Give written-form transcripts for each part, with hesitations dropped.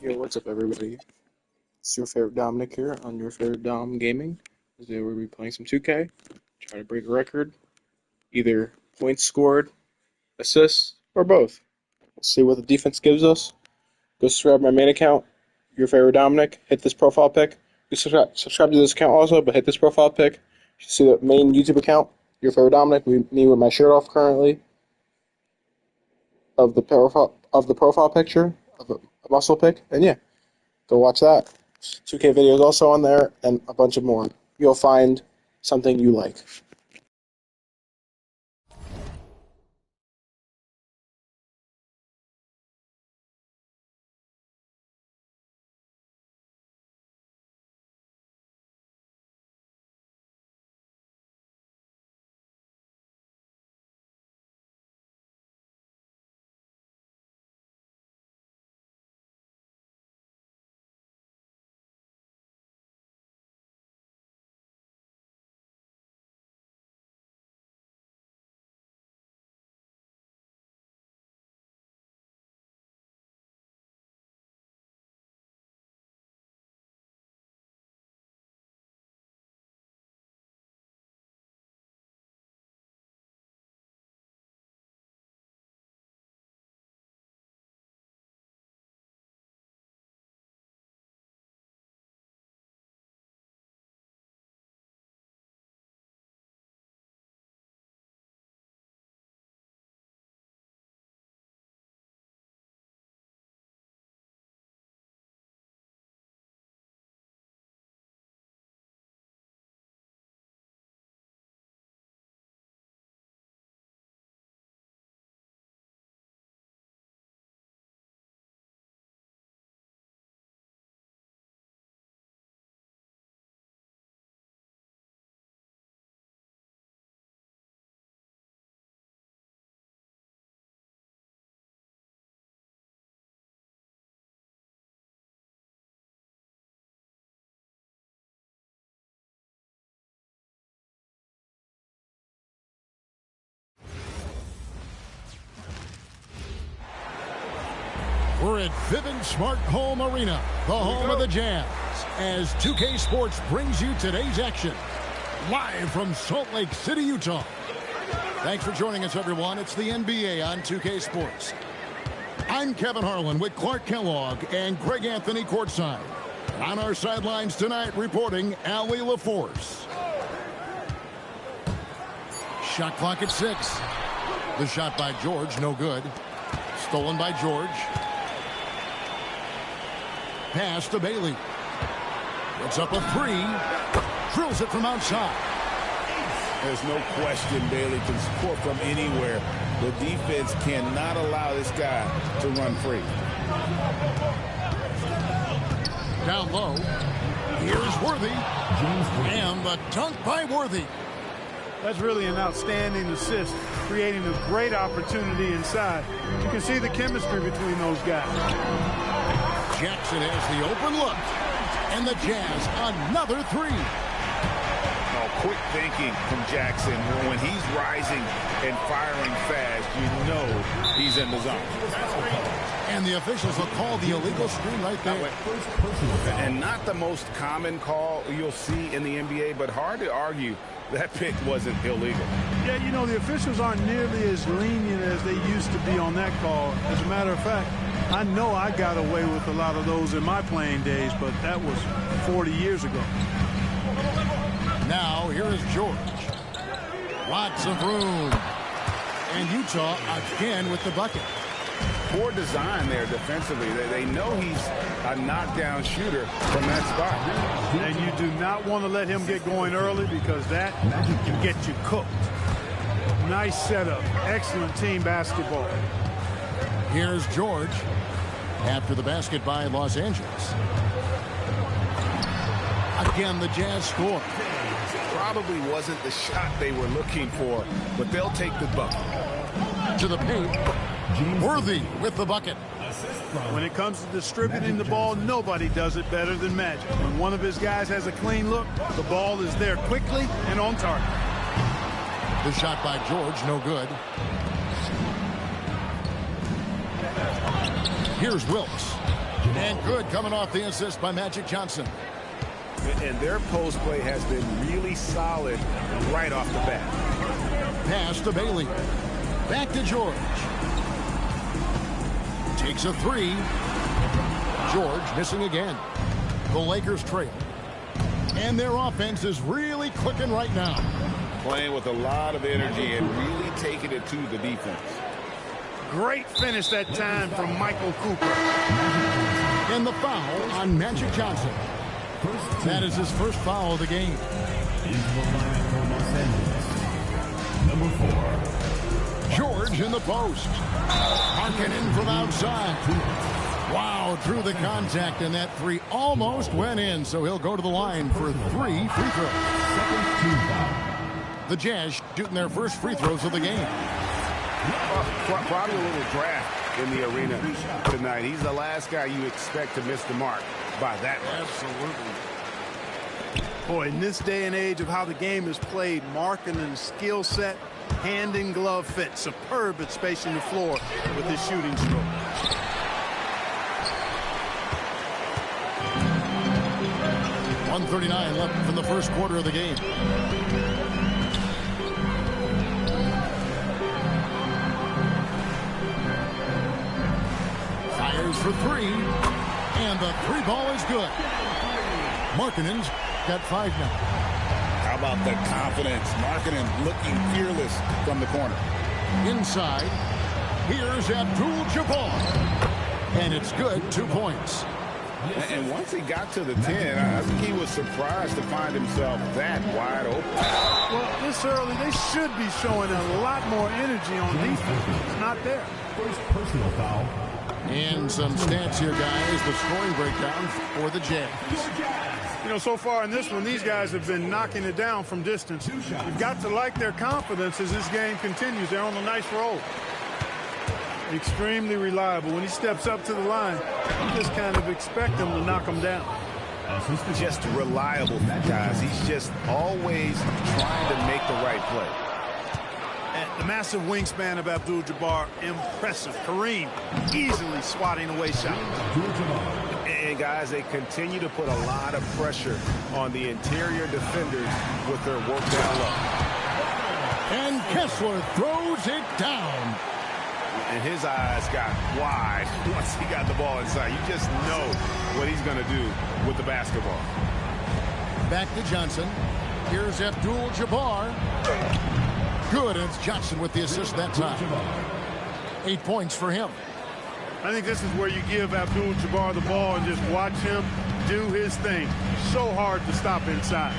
Yo, what's up, everybody? It's your favorite Dominic here on your favorite Dom Gaming. Today we'll be playing some 2K, try to break a record, either points scored, assists, or both. We'll see what the defense gives us. Go subscribe to my main account, your favorite Dominic. Hit this profile pic. You subscribe to this account also, but hit this profile pic. You should see the main YouTube account, your favorite Dominic. Me with my shirt off currently, of the profile picture of a muscle pic, and yeah. Go watch that. 2K videos also on there, and a bunch of more. You'll find something you like. We're at Vivint Smart Home Arena, the home of the Jazz, as 2K Sports brings you today's action, live from Salt Lake City, Utah. Thanks for joining us, everyone. It's the NBA on 2K Sports. I'm Kevin Harlan with Clark Kellogg and Greg Anthony courtside. On our sidelines tonight, reporting Allie LaForce. Shot clock at 6. The shot by George, no good. Stolen by George. Pass to Bailey. Puts up a 3. Drills it from outside. There's no question Bailey can score from anywhere. The defense cannot allow this guy to run free. Down low. Here's Worthy. And the dunk by Worthy. That's really an outstanding assist, creating a great opportunity inside. You can see the chemistry between those guys. Jackson has the open look. And the Jazz, another 3. Oh, quick thinking from Jackson. When he's rising and firing fast, you know he's in the zone. And the officials will call the illegal screen right there. And not the most common call you'll see in the NBA, but hard to argue that pick wasn't illegal. Yeah, you know, the officials aren't nearly as lenient as they used to be on that call. As a matter of fact, I know I got away with a lot of those in my playing days, but that was 40 years ago. Now, here is George. Lots of room. And Utah again with the bucket. Poor design there defensively. They know he's a knockdown shooter from that spot. And you do not want to let him get going early because that can get you cooked. Nice setup. Excellent team basketball. Here's George after the basket by Los Angeles. Again, the Jazz score. Probably wasn't the shot they were looking for, but they'll take the bucket. To the paint. Worthy with the bucket. When it comes to distributing the ball, nobody does it better than Magic. When one of his guys has a clean look, the ball is there quickly and on target. The shot by George, no good. Here's Wilkes. And good coming off the assist by Magic Johnson. And their post play has been really solid right off the bat. Pass to Bailey. Back to George. Takes a three. George missing again. The Lakers trail. And their offense is really clicking right now. Playing with a lot of energy and really taking it to the defense. Great finish that time from Michael Cooper. And the foul on Magic Johnson. That is his first foul of the game. Into the lineup from Los Angeles, number 4. George in the post. Markkanen from outside. Wow, drew the contact, and that three almost went in, so he'll go to the line for 3 free throws. Second team foul. The Jazz shooting their first free throws of the game. Probably a little draft in the arena tonight. He's the last guy you expect to miss the mark by that much. Absolutely. Boy, in this day and age of how the game is played, Markkanen's skill set, hand in glove fit, superb at spacing the floor with his shooting stroke. .139 left from the first quarter of the game. Fires for three, and the three ball is good. Markkanen's got 5 now. How about the confidence? Markkanen looking fearless from the corner. Inside, here's Abdul-Jabbar, and it's good, 2 points. And once he got to the 10, I think he was surprised to find himself that wide open. Well, this early, they should be showing a lot more energy on defense. It's not there. First personal foul. And some stats here, guys. The scoring breakdown for the Jazz. You know, so far in this one, these guys have been knocking it down from distance. You've got to like their confidence as this game continues. They're on a nice roll. Extremely reliable. When he steps up to the line, you just kind of expect him to knock him down. Just reliable, guys. He's just always trying to make the right play. And the massive wingspan of Abdul-Jabbar, impressive. Kareem easily swatting away shots. And guys, they continue to put a lot of pressure on the interior defenders with their work down low. And Kessler throws it down. And his eyes got wide once he got the ball inside. You just know what he's going to do with the basketball. Back to Johnson. Here's Abdul-Jabbar. Good, and it's Johnson with the assist that time. 8 points for him. I think this is where you give Abdul-Jabbar the ball and just watch him do his thing. So hard to stop inside.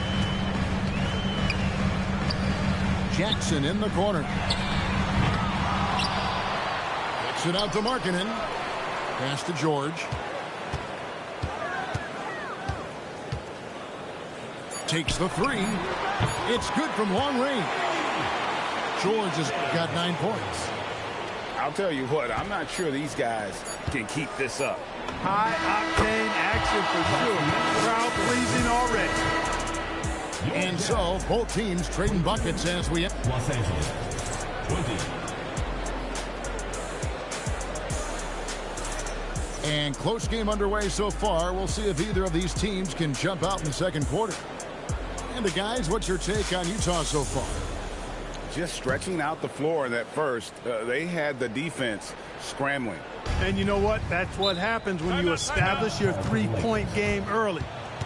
Jackson in the corner. Kicks it out to Markkanen. Pass to George. Takes the three. It's good from long range. George has got 9 points. I'll tell you what, I'm not sure these guys can keep this up. High-octane action for sure. Crowd pleasing already. And so, both teams trading buckets as we... Los Angeles, 20. And close game underway so far. We'll see if either of these teams can jump out in the second quarter. And the guys, what's your take on Utah so far? Just stretching out the floor in that first. They had the defense scrambling. And you know what? That's what happens when you establish your three-point game early.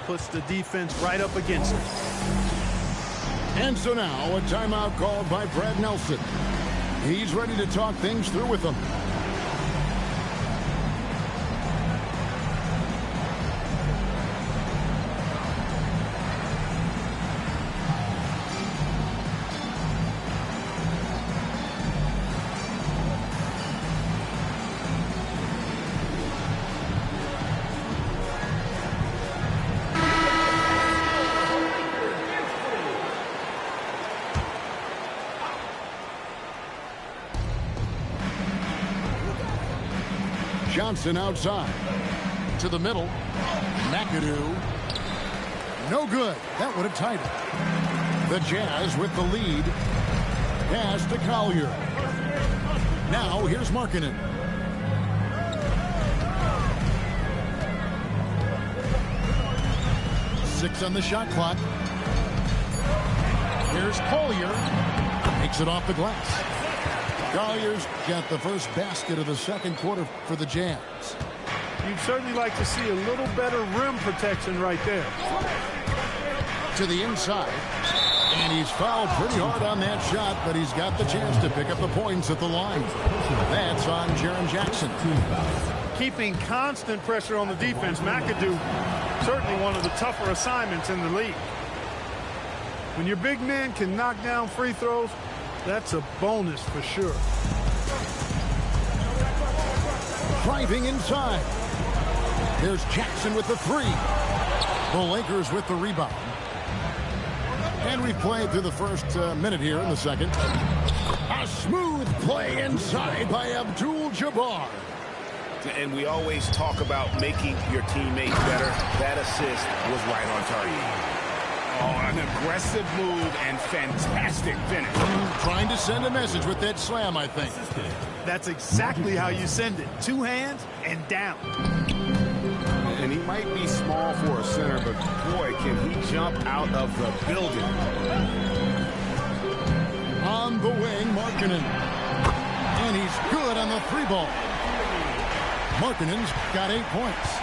Puts the defense right up against it. And so now, a timeout called by Brad Nelson. He's ready to talk things through with them. Johnson outside. To the middle. McAdoo. No good. That would have tied it. The Jazz with the lead. Pass to Collier. Now here's Markkanen. 6 on the shot clock. Here's Collier. Takes it off the glass. Collier's got the first basket of the second quarter for the Jazz. You'd certainly like to see a little better rim protection right there. To the inside. And he's fouled pretty hard on that shot, but he's got the chance to pick up the points at the line. That's on Jaren Jackson. Keeping constant pressure on the defense, McAdoo, certainly one of the tougher assignments in the league. When your big man can knock down free throws, that's a bonus for sure. Driving inside. There's Jackson with the 3. The Lakers with the rebound. And we've played through the first minute here in the second. A smooth play inside by Abdul-Jabbar. And we always talk about making your teammates better. That assist was right on target. Oh, an aggressive move and fantastic finish. Trying to send a message with that slam, I think. That's exactly how you send it. 2 hands and down. And he might be small for a center, but boy, can he jump out of the building. On the wing, Markkanen. And he's good on the 3-ball. Markkanen's got 8 points.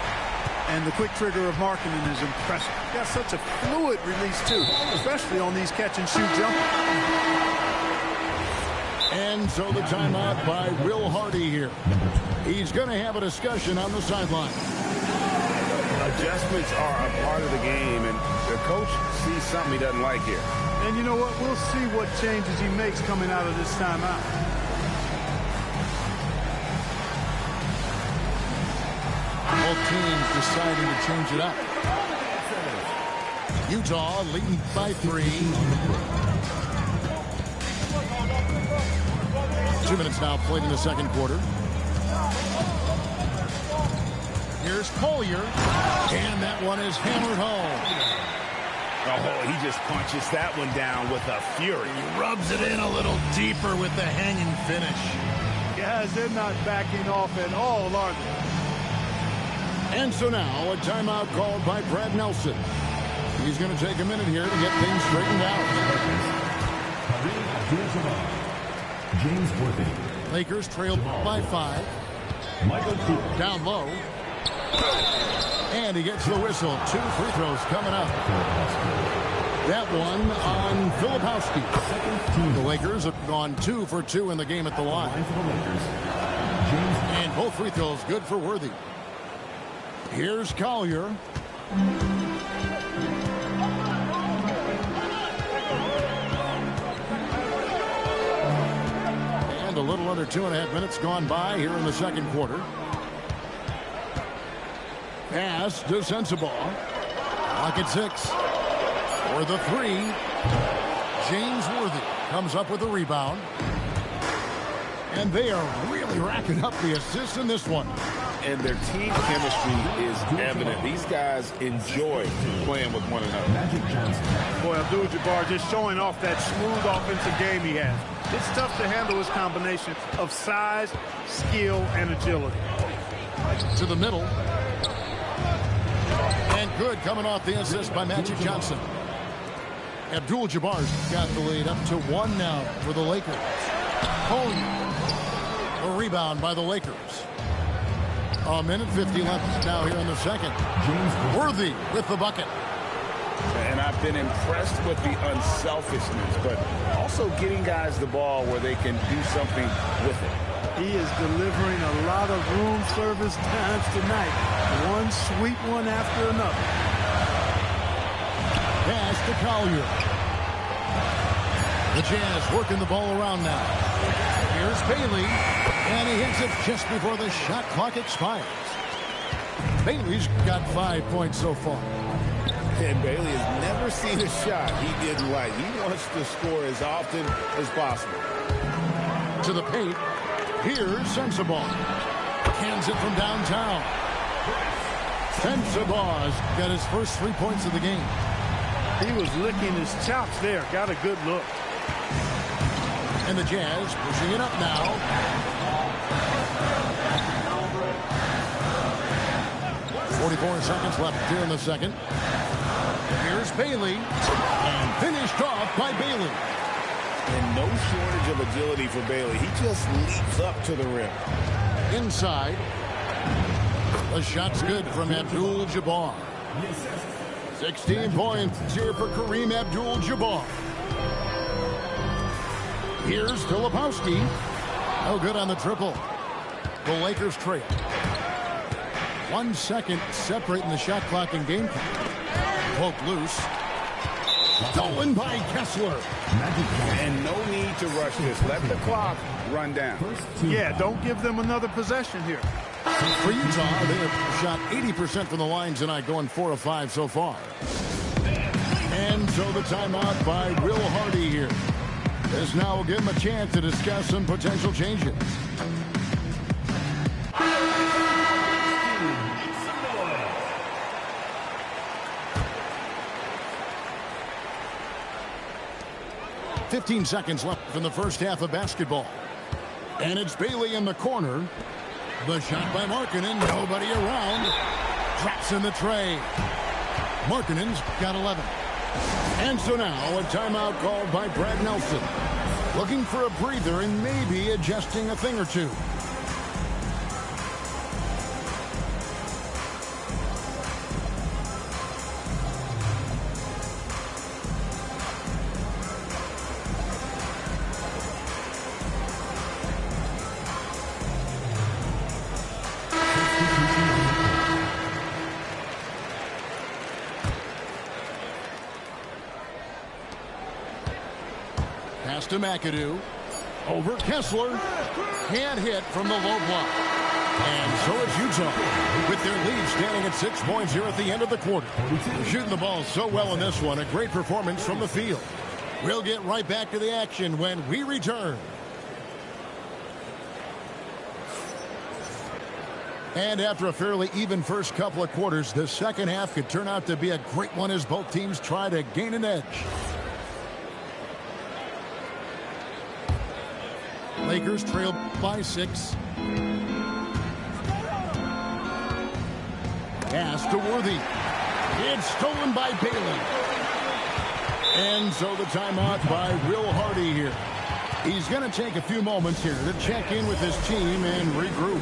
And the quick trigger of Markkanen is impressive. Got such a fluid release, too, especially on these catch-and-shoot jumpers. And so the timeout by Will Hardy here. He's going to have a discussion on the sideline. Adjustments are a part of the game, and the coach sees something he doesn't like here. And you know what? We'll see what changes he makes coming out of this timeout. Both teams deciding to change it up. Utah leading by 3. 2 minutes now played in the second quarter. Here's Collier. And that one is hammered home. Oh, he just punches that one down with a fury. He rubs it in a little deeper with the hanging finish. Guys, they're not backing off at all, are they? And so now a timeout called by Brad Nelson. He's going to take a minute here to get things straightened out. James Worthy. Lakers trailed by 5. Michael Cooper. Down low. And he gets the whistle. 2 free throws coming up. That one on Filipowski. The Lakers have gone 2 for 2 in the game at the line. And both free throws good for Worthy. Here's Collier. And a little under 2.5 minutes gone by here in the second quarter. Pass to Sensabaugh. Clock at 6. For the 3. James Worthy comes up with a rebound. And they are really racking up the assists in this one. And their team chemistry is evident. These guys enjoy playing with one another. Magic Johnson. Boy, Abdul-Jabbar just showing off that smooth offensive game he has. It's tough to handle his combination of size, skill, and agility. To the middle. And good coming off the assist by Magic Johnson. Abdul-Jabbar's got the lead up to 1 now for the Lakers. A rebound by the Lakers. A minute 50 left now here in the second. Worthy with the bucket. And I've been impressed with the unselfishness, but also getting guys the ball where they can do something with it. He is delivering a lot of room service times tonight. One sweet one after another. Pass to Collier. The Jazz working the ball around now. Here's Bailey. And he hits it just before the shot clock expires. Bailey's got 5 points so far. And Bailey has never seen a shot he didn't like. He wants to score as often as possible. To the paint. Here's Sensabaugh. Cans it from downtown. Sensabaugh's got his first 3 points of the game. He was licking his chops there. Got a good look. And the Jazz pushing it up now. 44 seconds left here in the second. Here's Bailey. And finished off by Bailey. And no shortage of agility for Bailey. He just leaps up to the rim. Inside. The shot's good from Abdul-Jabbar. 16 points here for Kareem Abdul-Jabbar. Here's Filipowski. No good on the triple. The Lakers trail. 1 second separating the shot clock and game clock. Poked loose. Stolen by Kessler. And no need to rush this. Let the clock run down. Yeah, don't give them another possession here. For Utah, they have shot 80% from the line tonight, going 4 of 5 so far. And so the timeout by Will Hardy here. This now will give him a chance to discuss some potential changes. "15 seconds left in the first half of basketball. And it's Bailey in the corner. The shot by Markkanen, nobody around. Drops in the tray. Markkanen's got 11. And so now a timeout called by Brad Nelson. Looking for a breather and maybe adjusting a thing or two. Pass to McAdoo. Over Kessler. Can't hit from the low block. And so it's Utah with their lead standing at 6 points here at the end of the quarter. Shooting the ball so well in this one. A great performance from the field. We'll get right back to the action when we return. And after a fairly even first couple of quarters, the second half could turn out to be a great one as both teams try to gain an edge. Lakers trail by 6. Pass to Worthy. It's stolen by Bailey. And so the timeout by Will Hardy here. He's going to take a few moments here to check in with his team and regroup.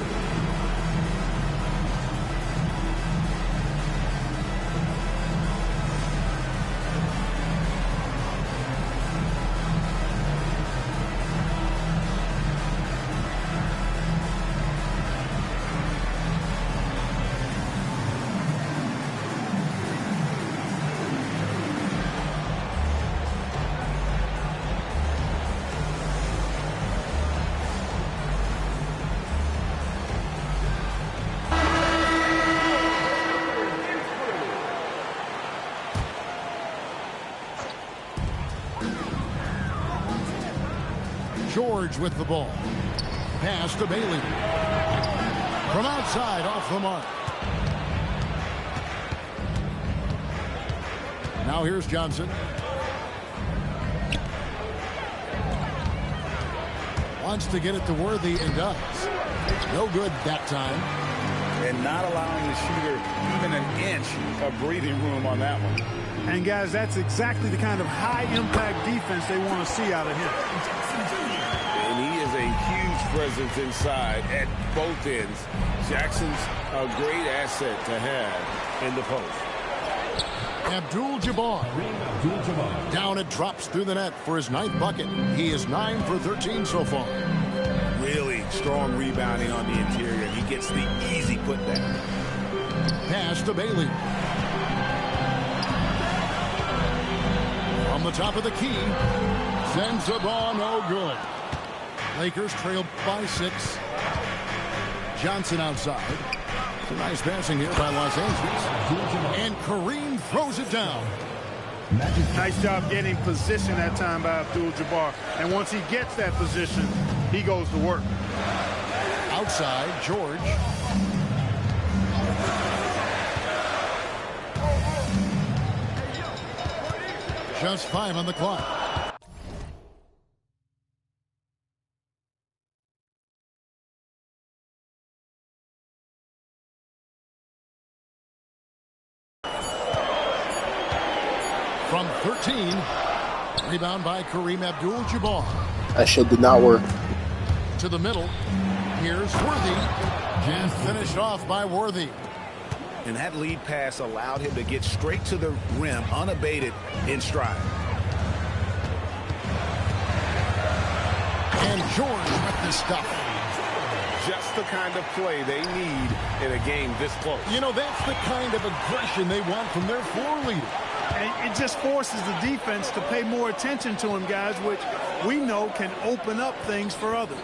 George with the ball. Pass to Bailey. From outside, off the mark. Now here's Johnson. Wants to get it to Worthy and does. No good that time. And not allowing the shooter even an inch of breathing room on that one. And guys, that's exactly the kind of high-impact defense they want to see out of him. And he is a huge presence inside at both ends. Jackson's a great asset to have in the post. Abdul-Jabbar. Down it drops through the net for his 9th bucket. He is 9 for 13 so far. Really strong rebounding on the interior. He gets the easy putback. Pass to Bailey. From the top of the key. Sends the ball no good. Lakers trail by 6. Johnson outside. It's a nice passing here by Los Angeles. And Kareem throws it down. Nice job getting position that time by Abdul-Jabbar. And once he gets that position, he goes to work. Outside, George. Just 5 on the clock. from 13. Rebound by Kareem Abdul-Jabbar. That shit did not work. To the middle. Here's Worthy. Just finished off by Worthy. And that lead pass allowed him to get straight to the rim, unabated, in stride. And George with the stuff. Just the kind of play they need in a game this close. You know, that's the kind of aggression they want from their floor leader. And it just forces the defense to pay more attention to him, guys, which we know can open up things for others.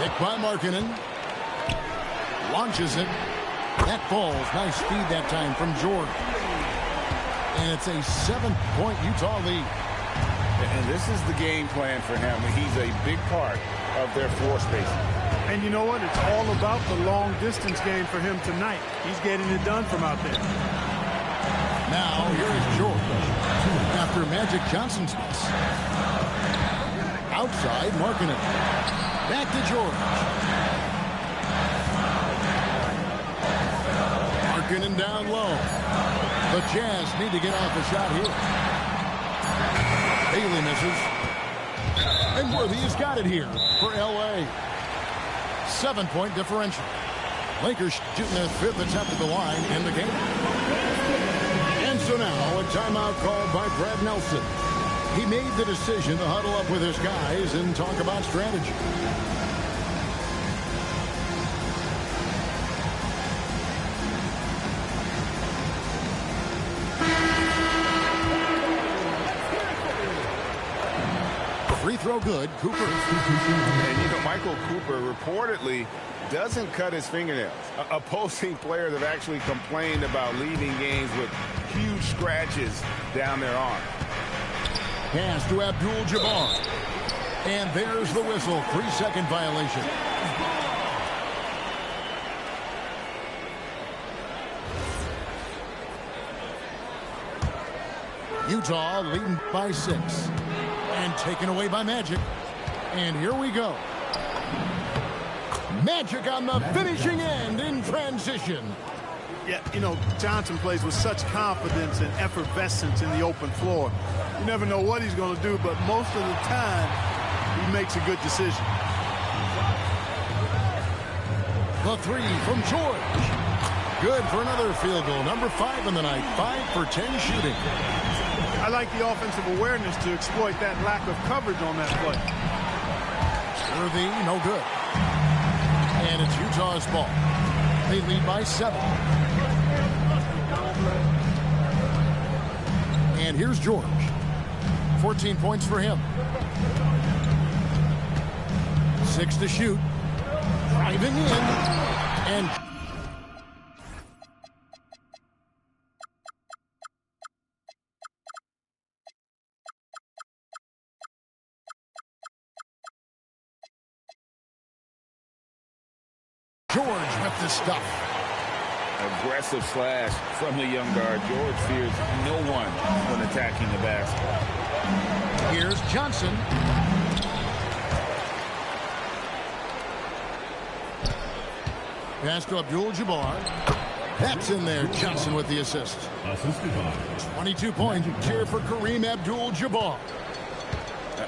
Picked by Markkanen. Launches it. That falls. Nice speed that time from George. And it's a 7-point Utah lead. And this is the game plan for him. He's a big part of their floor spacing. And you know what? It's all about the long distance game for him tonight. He's getting it done from out there. Now, here is George. After Magic Johnson's miss. Outside, Markkanen. Back to George. Markkanen down low. The Jazz need to get off a shot here. Bailey misses. And Worthy has got it here for L.A. 7-point differential. Lakers shooting their 5th attempt at the line in the game. And so now a timeout called by Brad Nelson. He made the decision to huddle up with his guys and talk about strategy. Free throw good. Cooper. And you know, Michael Cooper reportedly doesn't cut his fingernails. Opposing players have actually complained about leaving games with huge scratches down their arm. Pass to Abdul-Jabbar. And there's the whistle. 3-second violation. Utah leading by 6. And taken away by Magic. And here we go. Magic on the finishing end in transition. Yeah, you know, Johnson plays with such confidence and effervescence in the open floor. You never know what he's going to do, but most of the time, he makes a good decision. The 3 from George. Good for another field goal. Number 5 in the night. 5 for 10 shooting. I like the offensive awareness to exploit that lack of coverage on that play. Worthy, no good. And it's Utah's ball. They lead by 7. And here's George. 14 points for him. 6 to shoot. Driving in. And George with the stuff. Aggressive slash from the young guard. George fears no one when attacking the basket. Here's Johnson. Pass to Abdul-Jabbar. That's in there. Johnson with the assist. 22-point cheer for Kareem Abdul-Jabbar.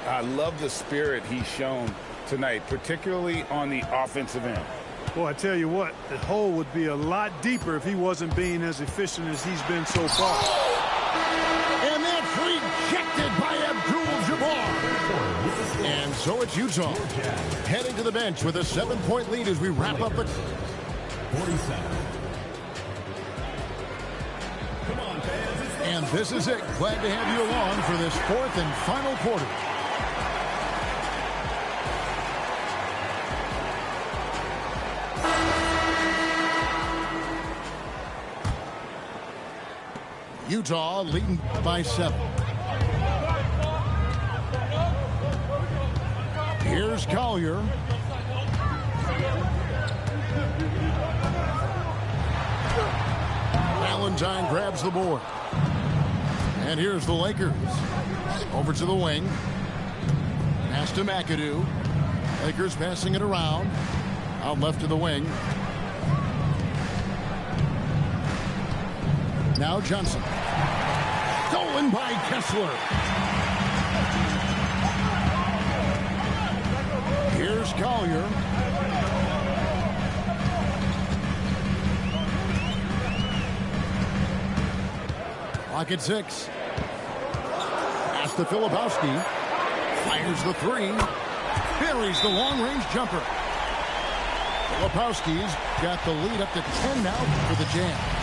I love the spirit he's shown tonight, particularly on the offensive end. Boy, I tell you what, the hole would be a lot deeper if he wasn't being as efficient as he's been so far. And that's rejected by Abdul-Jabbar. And so it's Utah heading to the bench with a 7-point lead as we wrap up the 47. Come on, fans. And this is it. Glad to have you along for this 4th and final quarter. Utah leading by 7. Here's Collier. Valentine grabs the board. And here's the Lakers. Over to the wing. Pass to McAdoo. Lakers passing it around. Out left to the wing. Now Johnson. Stolen by Kessler. Here's Collier. Clock at 6. Pass to Filipowski. Fires the 3. Buries the long-range jumper. Filipowski's got the lead up to 10 now for the Jams.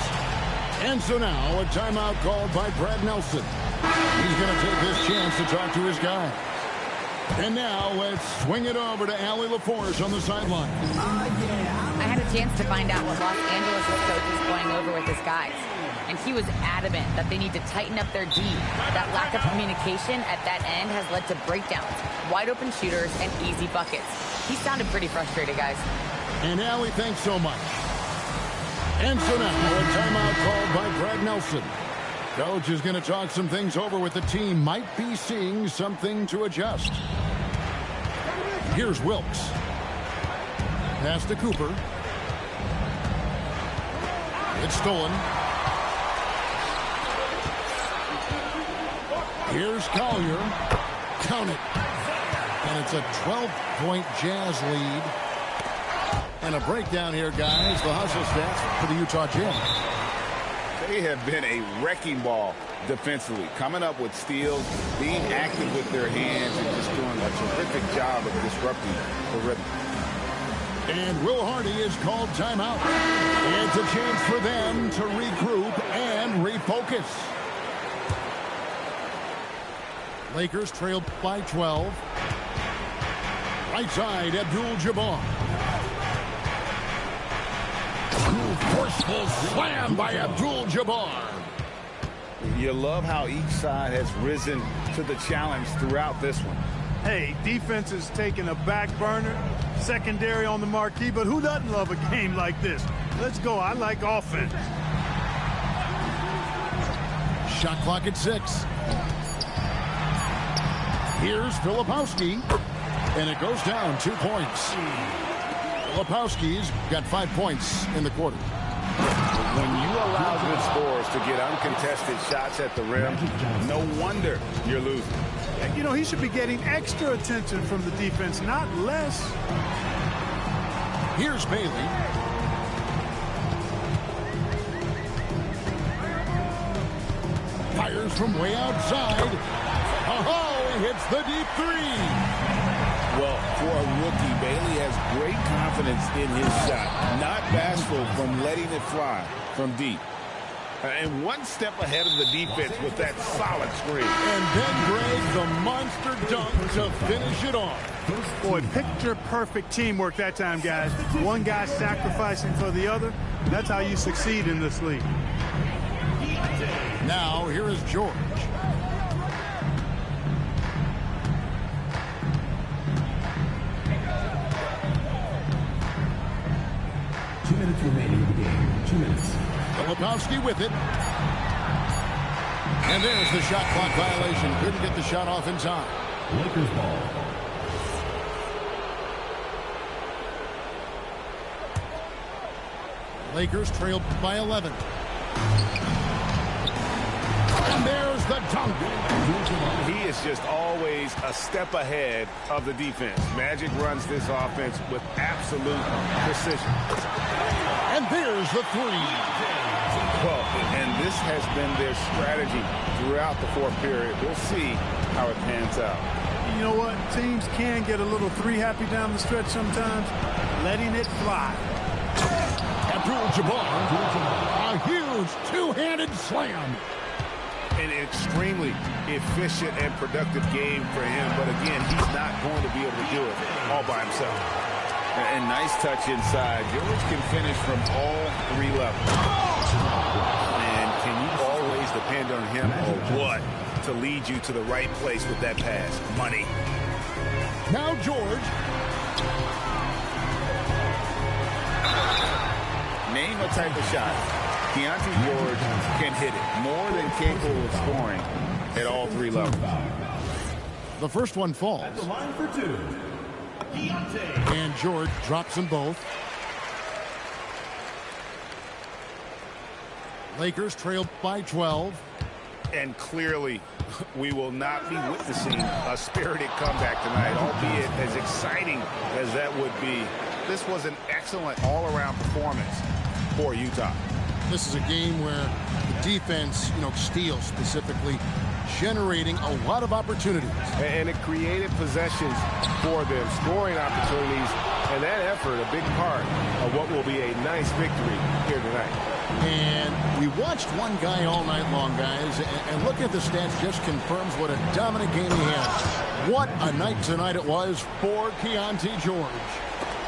And so now a timeout called by Brad Nelson. He's going to take this chance to talk to his guy. And now let's swing it over to Allie LaForge on the sideline. I had a chance to find out what Los Angeles' coach is going over with his guys. And he was adamant that they need to tighten up their D. That lack of communication at that end has led to breakdowns, wide open shooters, and easy buckets. He sounded pretty frustrated, guys. And Allie, thanks so much. And so now a timeout called by Brad Nelson. Coach is going to talk some things over with the team. Might be seeing something to adjust. Here's Wilkes. Pass to Cooper. It's stolen. Here's Collier. Count it. And it's a 12-point Jazz lead. And a breakdown here, guys. The hustle stats for the Utah Jazz. They have been a wrecking ball defensively, coming up with steals, being active with their hands, and just doing a terrific job of disrupting the rhythm. And Will Hardy is called timeout. It's a chance for them to regroup and refocus. Lakers trailed by 12. Right side, Abdul-Jabbar. Forceful slam by Abdul-Jabbar. You love how each side has risen to the challenge throughout this one. Hey, defense is taking a back burner, secondary on the marquee, but who doesn't love a game like this? Let's go. I like offense. Shot clock at 6. Here's Filipowski, and it goes down 2 points. Filipowski's got 5 points in the quarter. When you allow good scorers to get uncontested shots at the rim, no wonder you're losing. You know, he should be getting extra attention from the defense, not less. Here's Bailey. Fires from way outside. Oh, he hits the deep 3. Well, for a rookie, Bailey has great confidence in his shot, not bashful from letting it fly from deep. And one step ahead of the defense with that solid screen. And then Greg, the monster dunk to finish it off. Boy, picture-perfect teamwork that time, guys. One guy sacrificing for the other. That's how you succeed in this league. Now, here is George. Minutes remaining in the game. 2 minutes. Filipowski with it. And there's the shot clock violation. Couldn't get the shot off in time. Lakers ball. Lakers trailed by 11. And there's the dunk. He is just always a step ahead of the defense. Magic runs this offense with absolute precision. And there's the 3. Well, and this has been their strategy throughout the fourth period. We'll see how it pans out. You know what? Teams can get a little 3 happy down the stretch sometimes. Letting it fly. Abdul-Jabbar. A huge two-handed slam. An extremely efficient and productive game for him. But again, he's not going to be able to do it all by himself. And nice touch inside. George can finish from all 3 levels. And can you always depend on him or what to lead you to the right place with that pass? Money. Now George. Name a type of shot Keyonte George can hit it. More than capable of scoring at all 3 levels. The first one falls. At the line for 2. And George drops them both. Lakers trailed by 12. And clearly, we will not be witnessing a spirited comeback tonight, albeit as exciting as that would be. This was an excellent all-around performance for Utah. This is a game where the defense, steals specifically, generating a lot of opportunities. And it created possessions for them, scoring opportunities, and that effort a big part of what will be a nice victory here tonight. And we watched one guy all night long, guys, and looking at the stats just confirms what a dominant game he had. What a night tonight it was for Keontae George.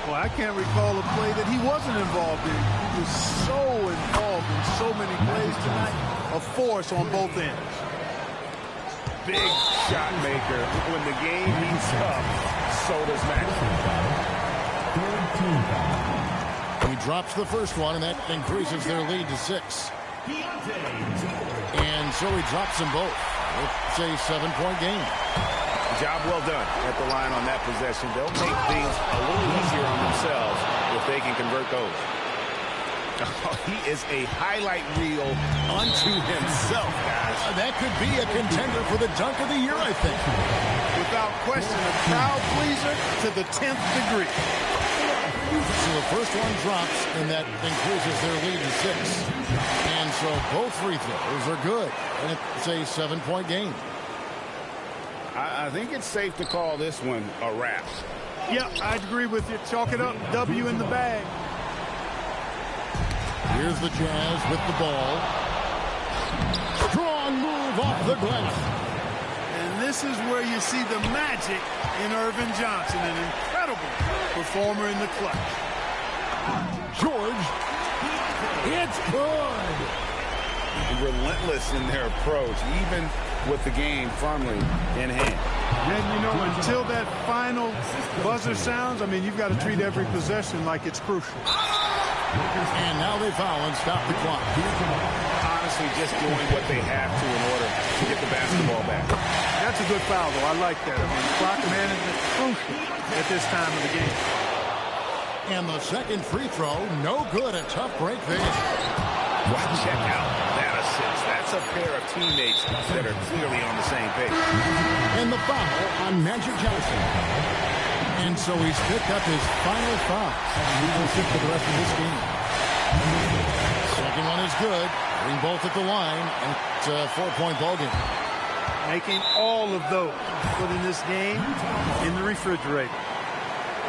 Well, I can't recall a play that he wasn't involved in. He was so involved in so many plays tonight. A force on both ends. Big shot maker. When the game heats up, so does Max. He drops the first one, and that increases their lead to 6. And so he drops them both. It's a 7-point game. Job well done at the line on that possession. They'll make things a little easier on themselves if they can convert those. Oh, he is a highlight reel unto himself, guys. That could be a contender for the dunk of the year, I think. Without question, a crowd pleaser to the 10th degree. So the first one drops, and that increases their lead to 6. And so both free throws are good. And it's a 7-point game. I think it's safe to call this one a wrap. Yeah, I'd agree with you. Chalk it up. W in the bag. Here's the Jazz with the ball. Strong move off the glass. And this is where you see the magic in Irvin Johnson, an incredible performer in the clutch. George, it's good. Relentless in their approach, even with the game firmly in hand. And, until that final buzzer sounds, you've got to treat every possession like it's crucial. And now they foul and stop the clock. Honestly, just doing what they have to in order to get the basketball back. That's a good foul, though. I like that. Clock management is crucial at this time of the game. And the second free throw, no good. A tough break there. Wow, check out that assist. That's a pair of teammates that are clearly on the same page. And the foul on Magic Johnson. And so he's picked up his final foul. And he will sit for the rest of this game. Second one is good. Getting both at the line. And it's a 4-point ball game. Making all of those. Putting this game in the refrigerator.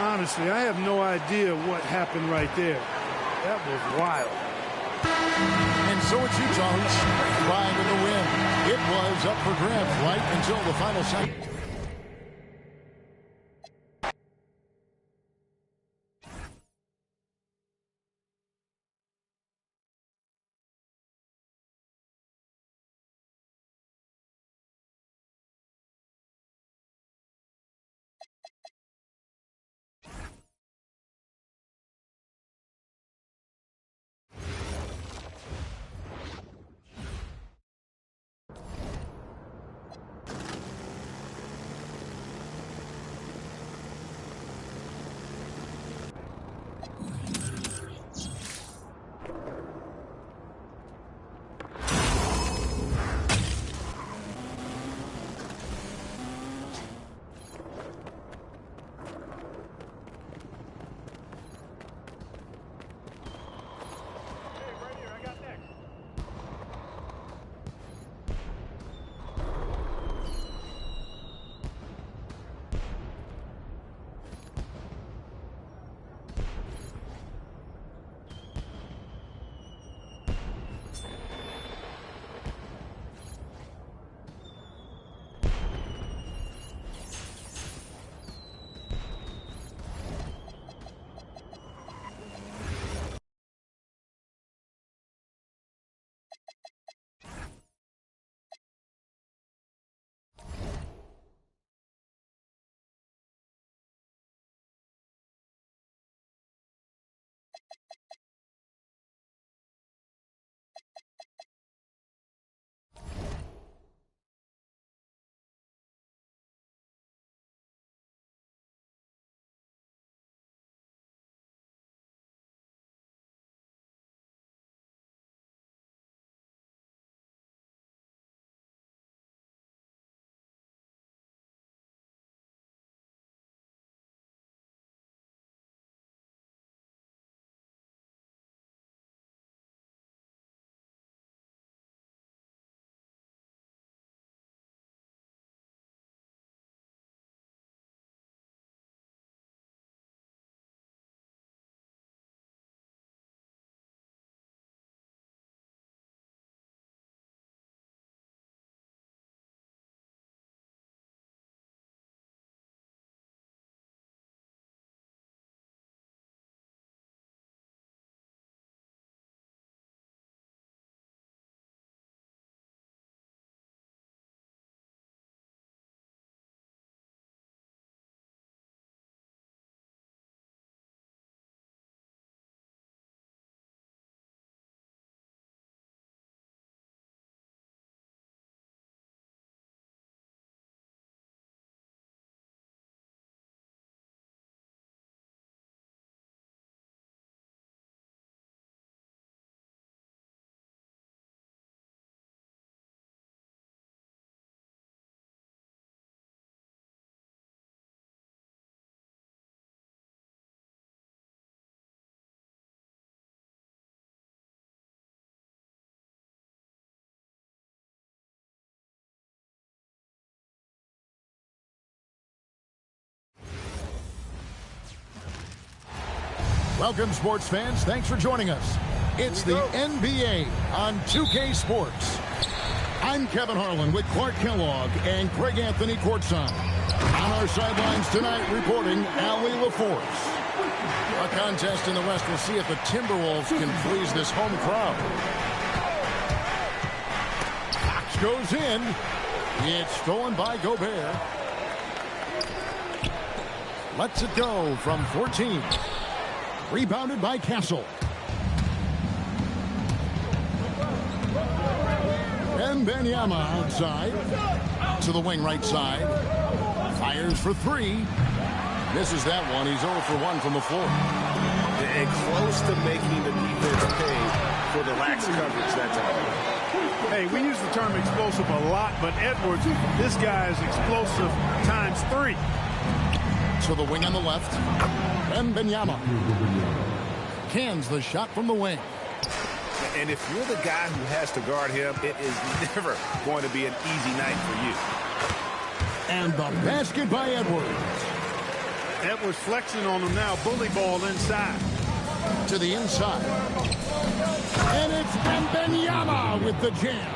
Honestly, I have no idea what happened right there. That was wild. And so it's Utah who's survived in the win. It was up for grabs right until the final second. Welcome, sports fans. Thanks for joining us. It's the NBA on 2K Sports. I'm Kevin Harlan with Clark Kellogg and Greg Anthony courtside. On our sidelines tonight, reporting Allie LaForce. A contest in the West will see if the Timberwolves can please this home crowd. Fox goes in. It's stolen by Gobert. Lets it go from 14. Rebounded by Castle. Wembanyama outside. To the wing right side. Fires for three. Misses that one. He's 0 for 1 from the floor. And close to making the defense pay for the lax coverage that time. Hey, we use the term explosive a lot, but Edwards, this guy is explosive times 3. To the wing on the left. Wembanyama cans the shot from the wing. And if you're the guy who has to guard him, it is never going to be an easy night for you. And the basket by Edwards. Edwards flexing on him now. Bully ball inside. To the inside. And it's Wembanyama with the jam.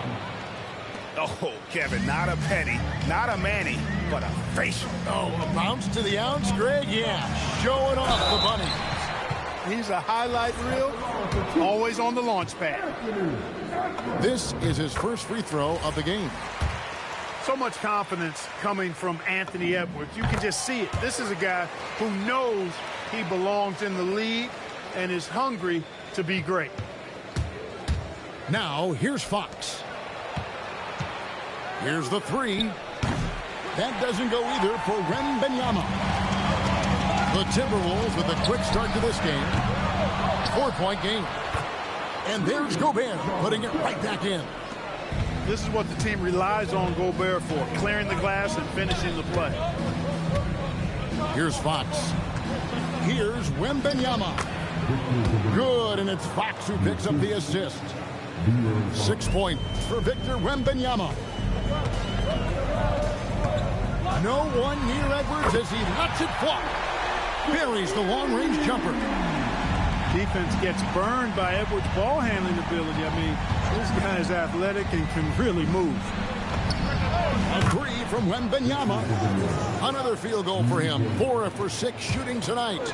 Oh, Kevin, not a penny, not a Manny, but a facial. Oh, a bounce to the ounce, Greg? Yeah, showing off the bunny. He's a highlight reel, always on the launch pad. This is his first free throw of the game. So much confidence coming from Anthony Edwards. You can just see it. This is a guy who knows he belongs in the league and is hungry to be great. Now, here's Fox. Here's the three. That doesn't go either for Wembanyama. The Timberwolves with a quick start to this game. 4-point game. And there's Gobert putting it right back in. This is what the team relies on Gobert for, clearing the glass and finishing the play. Here's Fox. Here's Wembanyama. Good, and it's Fox who picks up the assist. 6 points for Victor Wembanyama. No one near Edwards as he lets it fly. Buries the long-range jumper. Defense gets burned by Edwards' ball handling ability. I mean, this guy is athletic and can really move. A three from Wembanyama. Another field goal for him. 4 for 6 shooting tonight.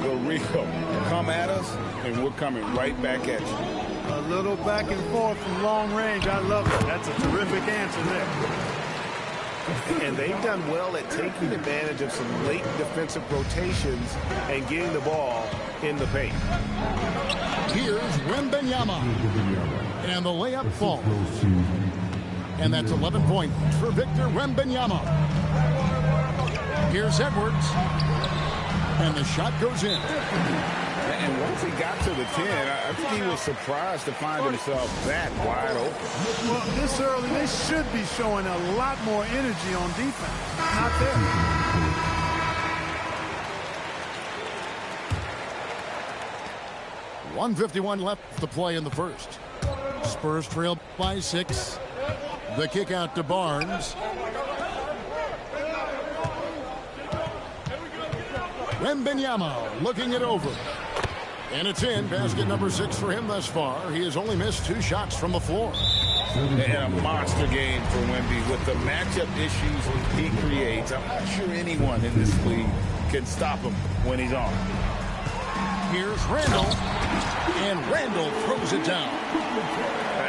Go Rico, come at us, and we're coming right back at you. A little back and forth from long range. I love it. That's a terrific answer there. And they've done well at taking advantage of some late defensive rotations and getting the ball in the paint. Here's Wembanyama. And the layup falls. And that's 11 points for Victor Wembanyama. Here's Edwards. And the shot goes in. And once he got to the 10, I think he was surprised to find himself that wide open. Well, this early, they should be showing a lot more energy on defense. Not there. .151 left to play in the first. Spurs trail by 6. The kick out to Barnes. Wembanyama looking it over. And it's in. Basket number 6 for him thus far. He has only missed 2 shots from the floor. And a monster game for Wemby with the matchup issues he creates. I'm not sure anyone in this league can stop him when he's on. Here's Randall. And Randall throws it down.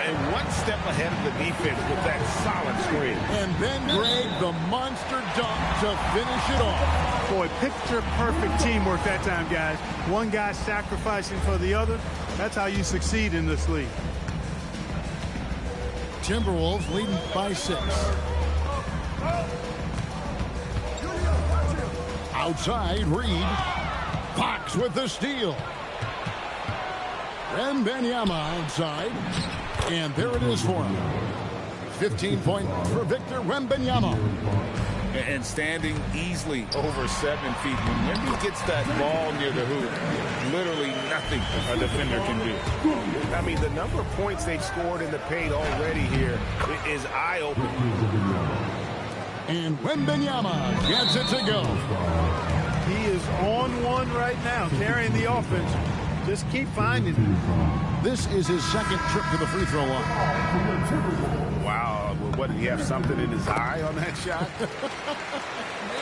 And one step ahead of the defense with that solid screen. And then Greg, the monster dunk to finish it off. Boy, picture-perfect teamwork that time, guys. One guy sacrificing for the other. That's how you succeed in this league. Timberwolves leading by 6. Outside, Reed. Fox with the steal. Wembanyama outside. And there it is for him. 15 points for Victor Wembanyama. And standing easily over 7 feet. When Wemby gets that ball near the hoop, literally nothing a defender can do. I mean, the number of points they've scored in the paint already here is eye-opening. And Wembanyama gets it to go. He He is on one right now, carrying the offense. Just keep finding him. This is his second trip to the free throw line. Wow. Well, what, did he have something in his eye on that shot?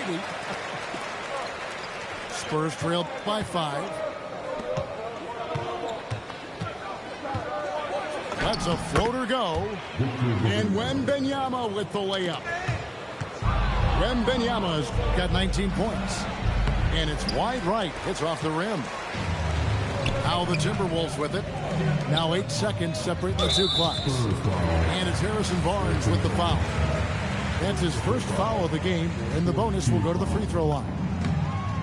Maybe. Spurs trailed by 5. That's a floater go. And Wembanyama with the layup. Wembanyama's got 19 points. And it's wide right. It's off the rim. Now the Timberwolves with it. Now 8 seconds separate the two clocks. And it's Harrison Barnes with the foul. That's his first foul of the game. And the bonus will go to the free throw line.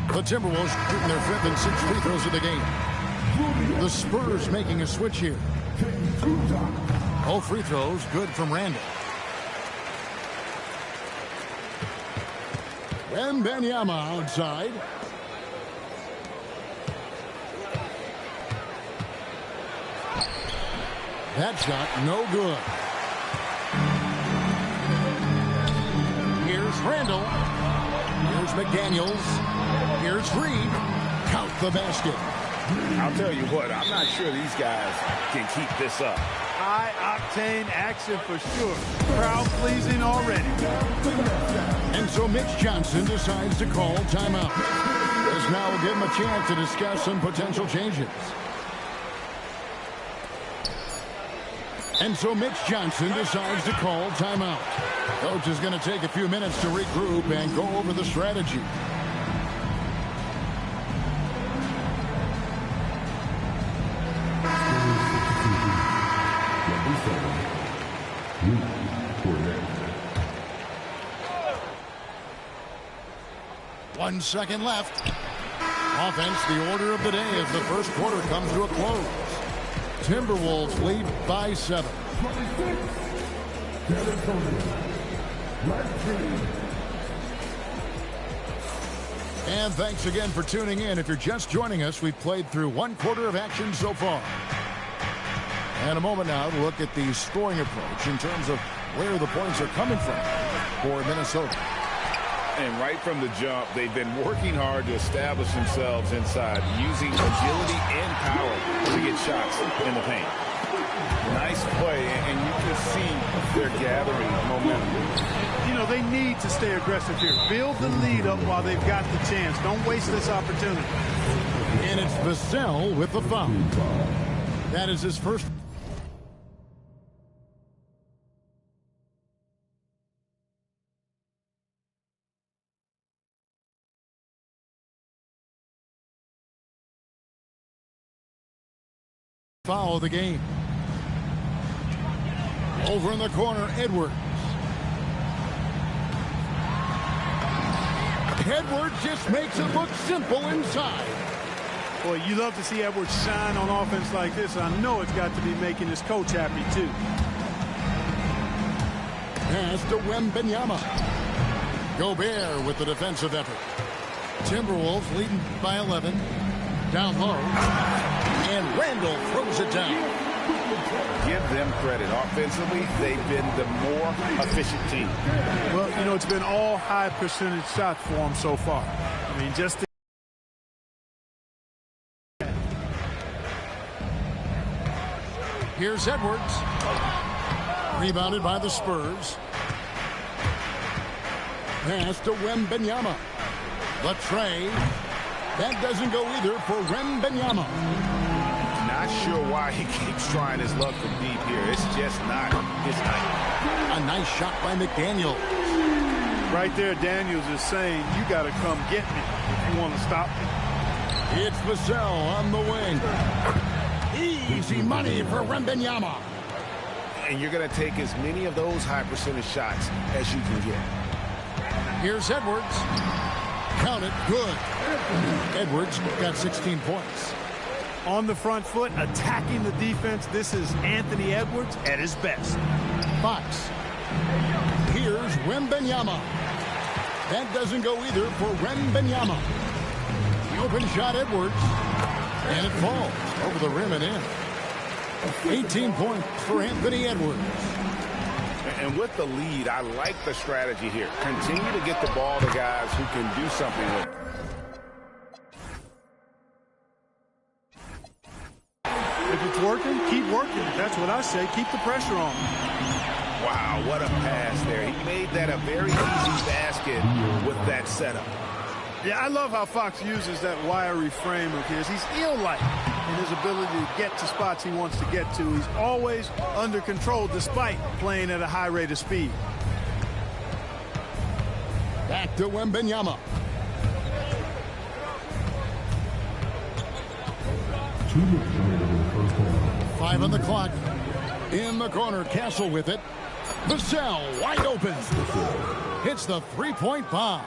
The Timberwolves shooting their 5th and 6th free throws of the game. The Spurs making a switch here. All free throws good from Randall. Wembanyama outside. That shot no good. Here's Randall. Here's McDaniels. Here's Reed. Count the basket. I'll tell you what, I'm not sure these guys can keep this up. High-octane action for sure. Crowd-pleasing already. And so Mitch Johnson decides to call timeout. This now will give him a chance to discuss some potential changes. And so Mitch Johnson decides to call timeout. Coach is going to take a few minutes to regroup and go over the strategy. One second left. Offense, the order of the day as the first quarter comes to a close. Timberwolves lead by 7. And thanks again for tuning in. If you're just joining us, we've played through 1 quarter of action so far. And a moment now to look at the scoring approach in terms of where the points are coming from for Minnesota. And right from the jump, they've been working hard to establish themselves inside, using agility and power to get shots in the paint. Nice play, and you can see they're gathering momentum. You know, they need to stay aggressive here. Build the lead up while they've got the chance. Don't waste this opportunity. And it's Vassell with the foul. That is his first. Foul of the game. Over in the corner, Edwards. Edwards just makes it look simple inside. Boy, you love to see Edwards shine on offense like this. I know it's got to be making his coach happy, too. Pass to Wembanyama. Gobert with the defensive effort. Timberwolves leading by 11. Down low. And Randall throws it down. Give them credit. Offensively, they've been the more efficient team. Well, you know, it's been all high percentage shots for them so far. I mean, just here's Edwards. Rebounded by the Spurs. Pass to Wembanyama. The tray. That doesn't go either for Wembanyama. Not sure why he keeps trying his luck from deep here. It's just not his night. A nice shot by McDaniel. right there, Daniels is saying, you got to come get me if you want to stop me. It's Vassell on the wing. Easy money for Wembanyama. And you're going to take as many of those high percentage shots as you can get. Here's Edwards. Count it. Good. Edwards got 16 points. On the front foot, attacking the defense. This is Anthony Edwards at his best. Fox. Here's Wembanyama. That doesn't go either for Wembanyama. The open shot, Edwards. And it falls over the rim and in. 18 points for Anthony Edwards. And with the lead, I like the strategy here. Continue to get the ball to guys who can do something with it. working, keep working. That's what I say. Keep the pressure on. Wow, what a pass there. He made that a very easy basket with that setup. Yeah, I love how Fox uses that wiry frame of his. He's eel-like in his ability to get to spots he wants to get to. He's always under control despite playing at a high rate of speed. Back to Wembanyama. 2 minutes remaining in the first quarter. 5 on the clock. In the corner, Castle with it. Vassell wide open. Hits the three-point bomb.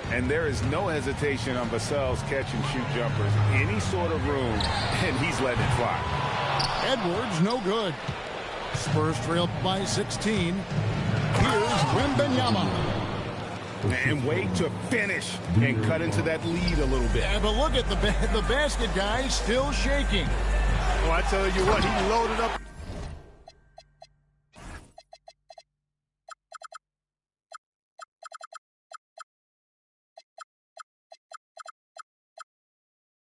And there is no hesitation on Vassell's catch-and-shoot jumpers. Any sort of room, and he's letting it fly. Edwards, no good. Spurs trail by 16. Here's Wembanyama. And wait to finish and cut into that lead a little bit. Yeah, but look at the basket guy still shaking. Well, I tell you what, he loaded up.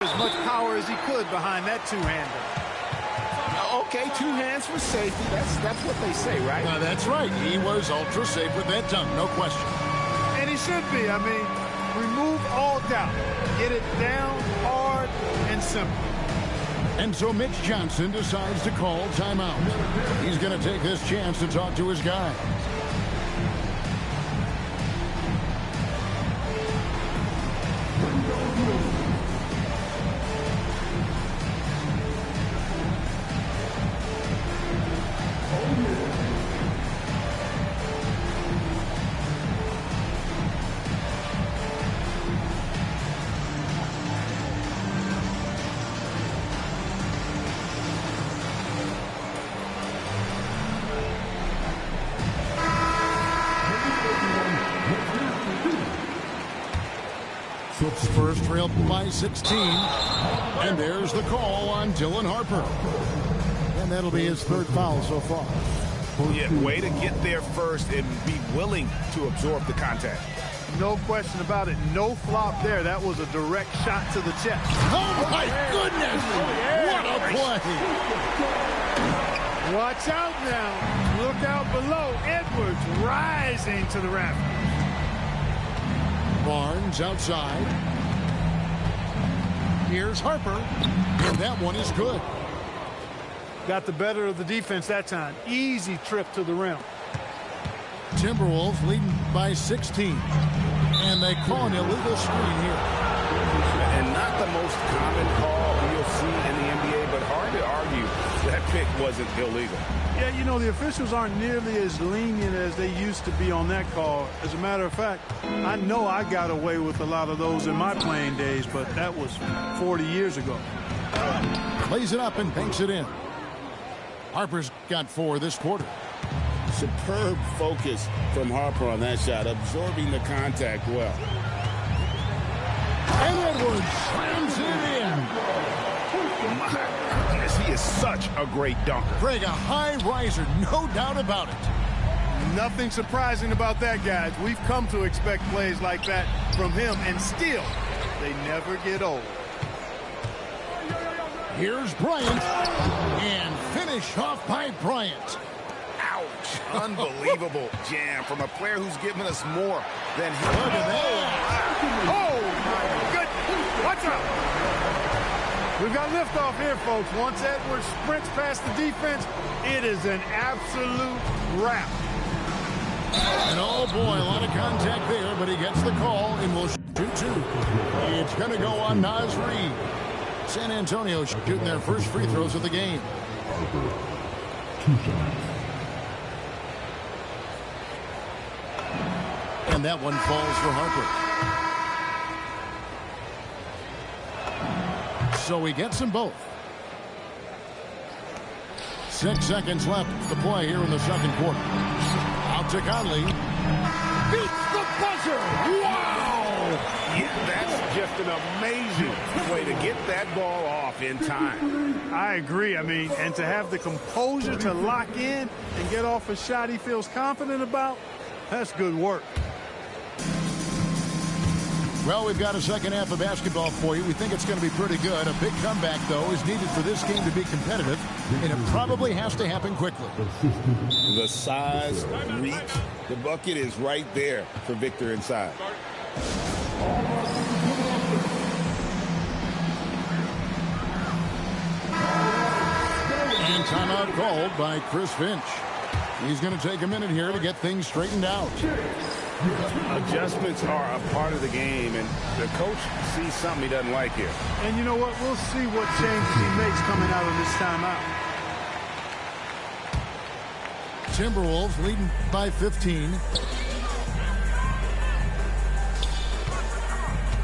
As much power as he could behind that two-hander. Okay, 2 hands for safety. That's what they say, right? That's right. He was ultra safe with that dunk, no question. And he should be. I mean, remove all doubt. Get it down, hard, and simple. And so Mitch Johnson decides to call timeout. He's going to take this chance to talk to his guys. Spurs trail by 16. And there's the call on Dylan Harper. And that'll be his 3rd foul so far. Yeah, way to get there first and be willing to absorb the contact. No question about it. No flop there. That was a direct shot to the chest. Oh, my goodness! What a play! Watch out now. Look out below. Edwards rising to the rafters. Barnes outside. Here's Harper. And that one is good. Got the better of the defense that time. Easy trip to the rim. Timberwolves leading by 16. And they call an illegal screen here. And not the most common call you'll see in the NBA, but hard to argue that pick wasn't illegal. Yeah, you know, the officials aren't nearly as lenient as they used to be on that call. As a matter of fact, I know I got away with a lot of those in my playing days, but that was 40 years ago. Lays it up and banks it in. Harper's got 4 this quarter. Superb focus from Harper on that shot, absorbing the contact well. And Edwards slams it in. My goodness, he is such a great dunker. Craig, a high riser, no doubt about it. Nothing surprising about that, guys. We've come to expect plays like that from him, and still, they never get old. Here's Bryant, and finish off by Bryant. Ouch. Unbelievable jam from a player who's given us more than he. Look at that. Oh, my goodness. Watch out. We've got liftoff here, folks. Once Edwards sprints past the defense, it is an absolute wrap. And oh boy, a lot of contact there, but he gets the call and will shoot 2. It's going to go on Naz Reid. San Antonio shooting their first free throws of the game. 2 shots. And that one falls for Harper. So he gets them both. 6 seconds left to play here in the second quarter. Out to Conley. Beats the buzzer. Wow! Yeah, that's just an amazing way to get that ball off in time. I agree. I mean, and to have the composure to lock in and get off a shot he feels confident about, that's good work. Well, we've got a second half of basketball for you. We think it's going to be pretty good. A big comeback, though, is needed for this game to be competitive, and it probably has to happen quickly. The size, reach, the bucket is right there for Victor inside. And timeout called by Chris Finch. He's going to take a minute here to get things straightened out. Adjustments are a part of the game, and the coach sees something he doesn't like here. And you know what? We'll see what changes he makes coming out of this timeout. Timberwolves leading by 15.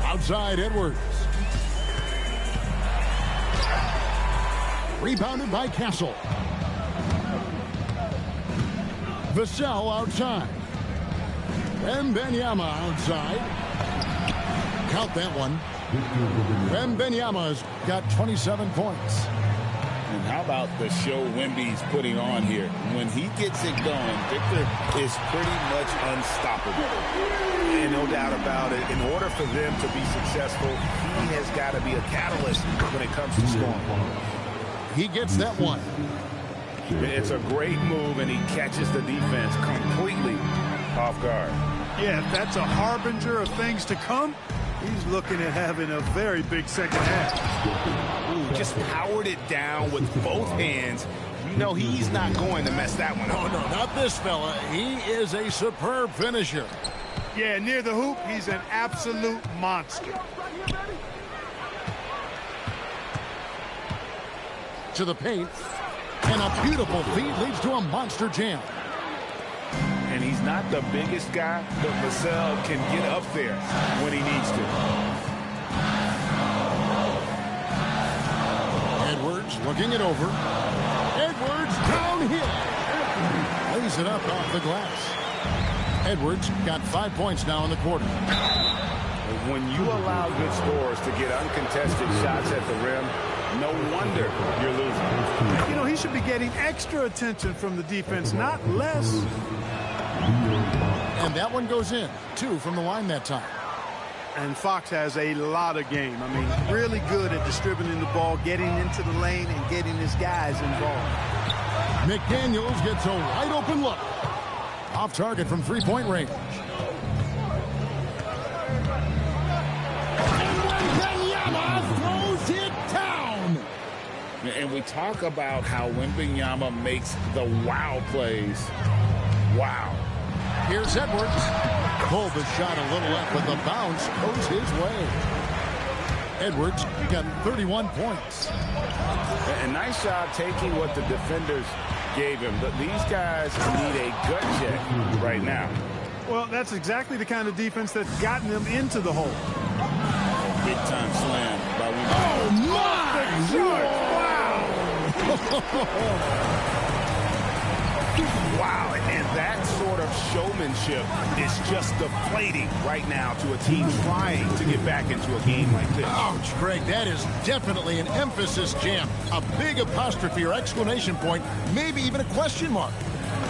Outside Edwards. Rebounded by Castle. Vassell outside. Wembanyama outside. Count that one. Wembanyama's got 27 points. And how about the show Wemby's putting on here? When he gets it going, Victor is pretty much unstoppable. And no doubt about it, in order for them to be successful, he has got to be a catalyst when it comes to scoring. He gets that one. It's a great move, and he catches the defense completely off guard. Yeah, if that's a harbinger of things to come, he's looking at having a very big second half. Ooh, just powered it down with both hands. You know he's not going to mess that one up. Oh, no, not this fella. He is a superb finisher. Yeah, near the hoop, he's an absolute monster. To the paint. And a beautiful feed leads to a monster jam. And he's not the biggest guy, but Vassell can get up there when he needs to. Edwards looking it over. Edwards downhill. Lays it up off the glass. Edwards got 5 points now in the quarter. When you allow good scorers to get uncontested shots at the rim, no wonder you're losing. You know, he should be getting extra attention from the defense, not less. And that one goes in. 2 from the line that time. And Fox has a lot of game. I mean, really good at distributing the ball, getting into the lane, and getting his guys involved. McDaniels gets a wide open look. Off target from three-point range. Throws it down. And we talk about how Wembanyama makes the wow plays. Wow. Here's Edwards. Pulled the shot a little up, but the bounce goes his way. Edwards got 31 points. A nice job taking what the defenders gave him. But these guys need a gut check right now. Well, that's exactly the kind of defense that's gotten them into the hole. Big time slam by Wembanyama. Wow, and that sort of showmanship is just deflating right now to a team trying to get back into a game like this. Ouch, Greg, that is definitely an emphasis jam. A big apostrophe or exclamation point, maybe even a question mark.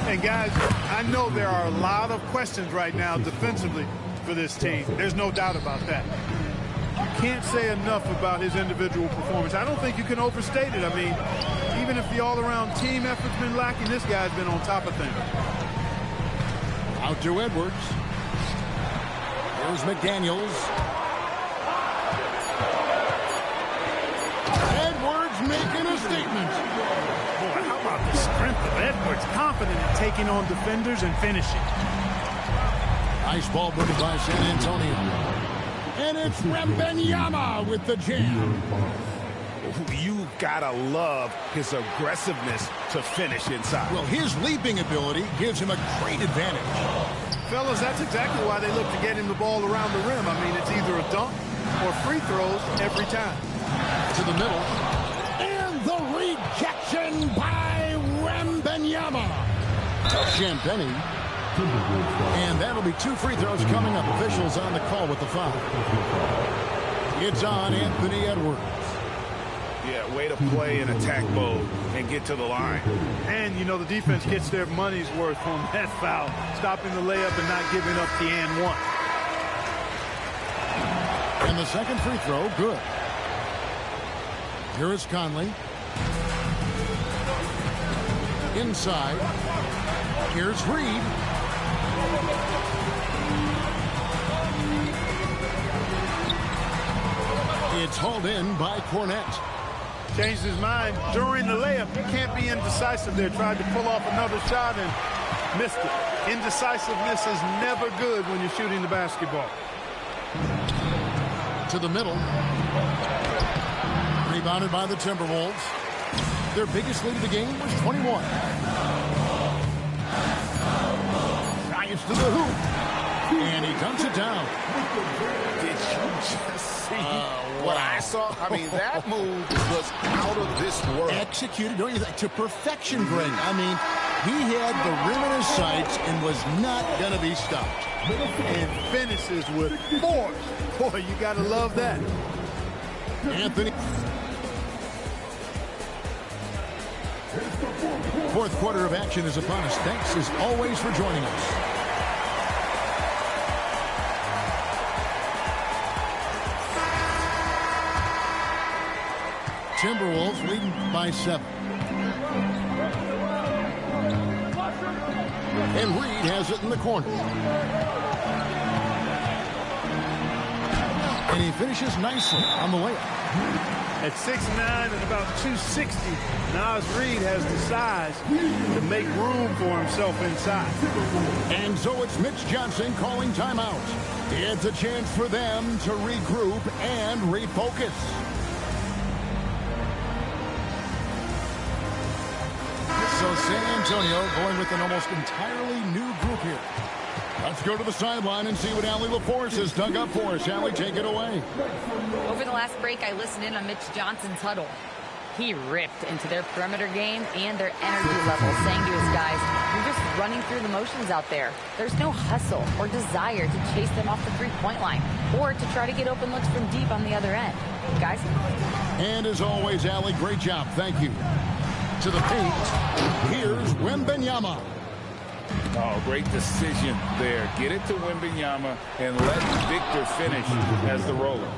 And guys, I know there are a lot of questions right now defensively for this team. There's no doubt about that. You can't say enough about his individual performance. I don't think you can overstate it. I mean, even if the all-around team effort's been lacking, this guy's been on top of things. Out to Edwards. Here's McDaniels. Edwards making a statement. Boy, how about the strength of Edwards? Confident in taking on defenders and finishing. Nice ball moved by San Antonio. And it's Wembanyama with the jam. You gotta love his aggressiveness to finish inside. Well, his leaping ability gives him a great advantage. Fellas, that's exactly why they look to get him the ball around the rim. I mean, it's either a dunk or free throws every time. To the middle. And the rejection by Wembanyama. Champagny. And that'll be 2 free throws coming up. Officials on the call with the foul. It's on Anthony Edwards. Yeah, way to play in attack mode and get to the line. And, you know, the defense gets their money's worth on that foul, stopping the layup and not giving up the and one. And the second free throw, good. Here is Conley. Inside. Here's Reed. It's hauled in by Cornette. Changed his mind during the layup. You can't be indecisive there. Tried to pull off another shot and missed it. Indecisiveness is never good when you're shooting the basketball. To the middle. Rebounded by the Timberwolves. Their biggest lead of the game was 21. Drives to the hoop. And he dunks it down. Did you just see what I saw? I mean, that move was out of this world. Executed, don't you think, to perfection, Greg. I mean, he had the rim in his sights and was not going to be stopped. And finishes with force. Boy, you got to love that. Anthony. Fourth quarter of action is upon us. Thanks, as always, for joining us. Timberwolves leading by 7. And Reed has it in the corner. And he finishes nicely on the layup. At 6'9" and about 260, Naz Reid has the size to make room for himself inside. And so it's Mitch Johnson calling timeout. It's a chance for them to regroup and refocus. So San Antonio going with an almost entirely new group here. Let's go to the sideline and see what Allie LaForce has dug up for us. Allie, take it away. Over the last break, I listened in on Mitch Johnson's huddle. He ripped into their perimeter game and their energy level, saying to his guys, "You're just running through the motions out there. There's no hustle or desire to chase them off the three-point line or to try to get open looks from deep on the other end. Guys?" And as always, Allie, great job. Thank you. To the paint, here's Wembanyama. Oh, great decision there. Get it to Wembanyama and let Victor finish as the roller.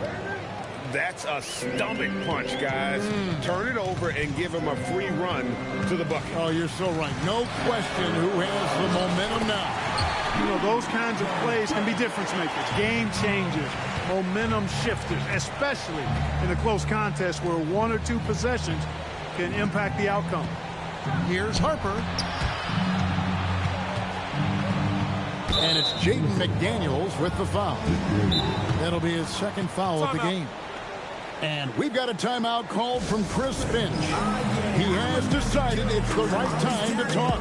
That's a stomach punch, guys. Turn it over and give him a free run to the bucket. Oh, you're so right. No question who has the momentum now. You know, those kinds of plays can be difference makers, game changers, momentum shifters, especially in a close contest where one or two possessions can impact the outcome. Here's Harper. And it's Jaden McDaniels with the foul. That'll be his second foul of the game. And we've got a timeout called from Chris Finch. He has decided it's the right time to talk.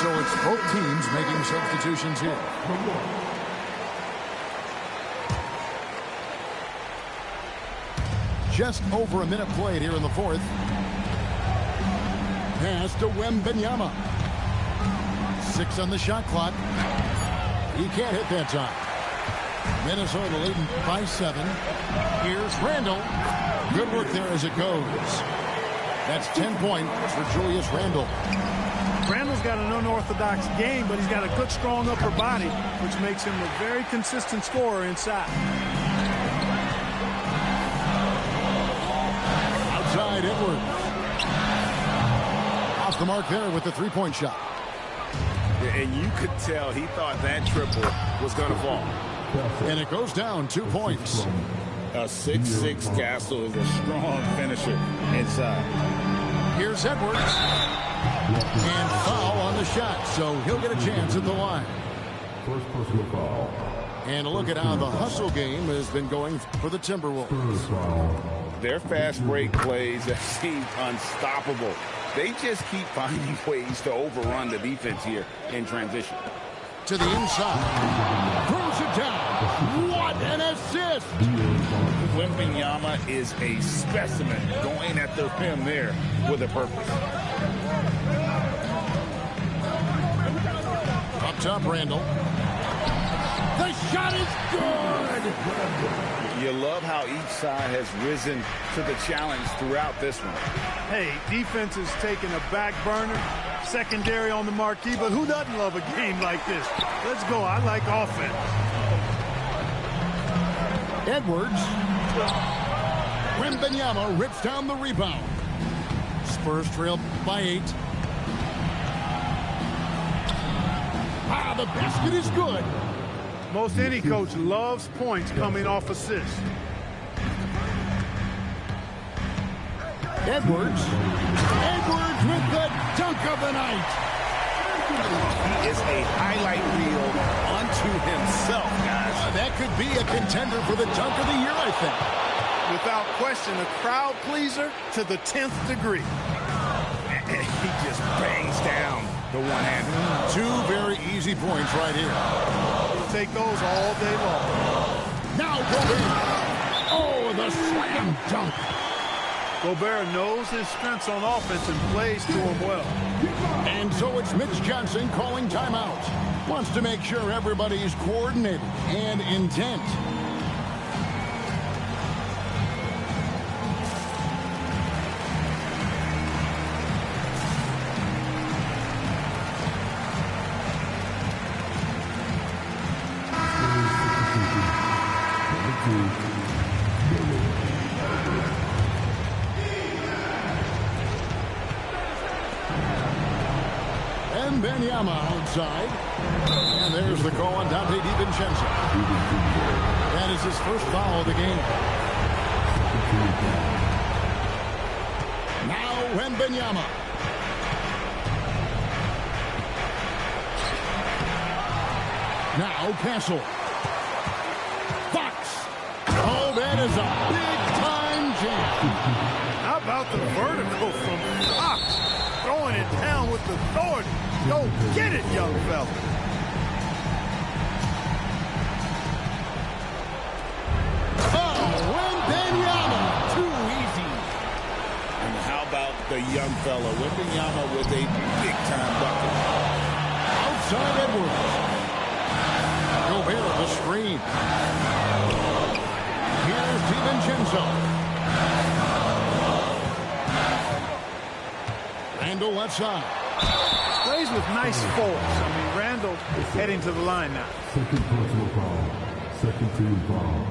So it's both teams making substitutions here. Just over a minute played here in the fourth. Pass to Wembanyama. 6 on the shot clock. He can't hit that time. Minnesota leading by 7. Here's Randle. Good work there as it goes. That's 10 points for Julius Randle. Randle's got an unorthodox game, but he's got a good, strong upper body, which makes him a very consistent scorer inside. Outside Edwards. Off the mark there with the three-point shot. And you could tell he thought that triple was going to fall. And it goes down 2 points. A 6'6" Castle is a strong finisher inside. Here's Edwards. And foul on the shot, so he'll get a chance at the line. First personal foul. And look at how the hustle game has been going for the Timberwolves. Their fast break plays have seemed unstoppable. They just keep finding ways to overrun the defense here in transition. To the inside. Throws it down. What an assist! Wembanyama is a specimen going at the rim there with a purpose. Up top, Randle. The shot is good! You love how each side has risen to the challenge throughout this one. Hey, defense is taking a back burner, secondary on the marquee, but who doesn't love a game like this? Let's go. I like offense. Edwards. Wembanyama rips down the rebound. Spurs trail by 8. The basket is good. Most any coach loves points coming off assists. Edwards. Edwards with the dunk of the night. He is a highlight reel unto himself, guys. That could be a contender for the dunk of the year, I think. Without question, a crowd pleaser to the 10th degree. He just bangs down the one-hander. 2 very easy points right here. We'll take those all day long. Now Gobert. Oh, the slam dunk. Gobert knows his strengths on offense and plays to him well. And so it's Mitch Johnson calling timeout. Wants to make sure everybody's coordinated and intent. Wembanyama outside. And there's the call on Donte DiVincenzo. That is his first foul of the game. Now Wembanyama. Now Castle. Fox. Oh, that is a big-time jam. How about the vertical from Fox? Throwing it down with authority. Go get it, young fella. Oh, Wembanyama. Too easy. And how about the young fella, Wembanyama with a big-time bucket. Outside Edwards. Gobert the screen. Here's DiVincenzo. Randall left side. Plays with nice force. I mean, Randall heading to the line now. Second personal foul. Second team foul.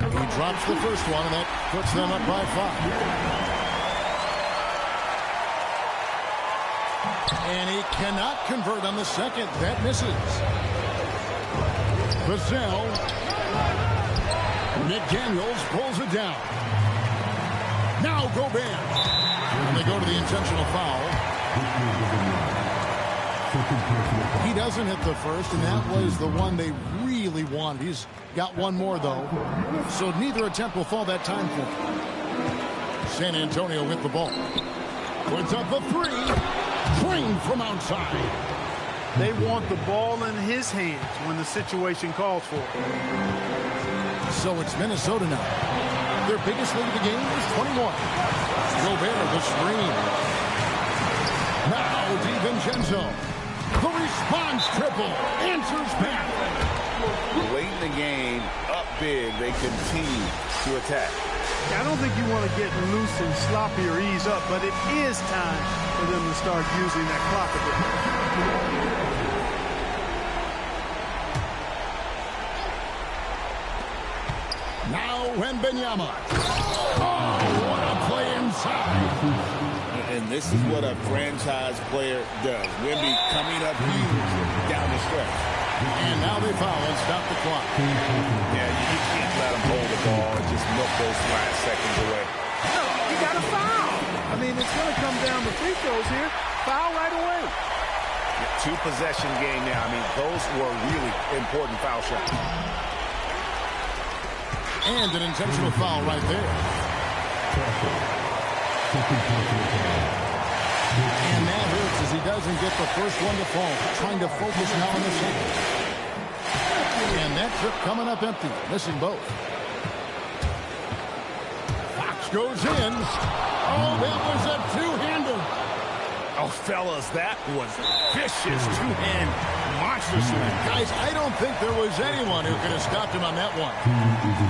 He drops the first one, and that puts them up by 5. And he cannot convert on the second. That misses. Vassell. McDaniels pulls it down. Now Gobert. And they go to the intentional foul. He doesn't hit the first, and that was the one they really wanted. He's got one more, though. So neither attempt will fall that time for him. San Antonio with the ball. Puts up the 3. Trained from outside. They want the ball in his hands when the situation calls for it. So it's Minnesota now. Their biggest lead of the game is 21. Gobert the screen. Now DiVincenzo. The response triple. Answers back. Late in the game, up big, they continue to attack. I don't think you want to get loose and sloppy or ease up, but it is time for them to start using that clock a bit. Now Wembanyama. Oh, what a play inside. And this is what a franchise player does. Wemby coming up huge down the stretch. And now they foul and stop the clock. Yeah, you can't let them hold the ball and just milk those last seconds away. No, you got to foul. I mean, it's going to come down to free throws here. Foul right away. Two-possession game now. I mean, those were really important foul shots. And an intentional foul right there. And that hurts as he doesn't get the first one to fall. Trying to focus now on the second. And that trip coming up empty. Missing both. Fox goes in. Oh, that was a two-hander. Oh, fellas, that was vicious two-hand monster swing. Guys, I don't think there was anyone who could have stopped him on that one.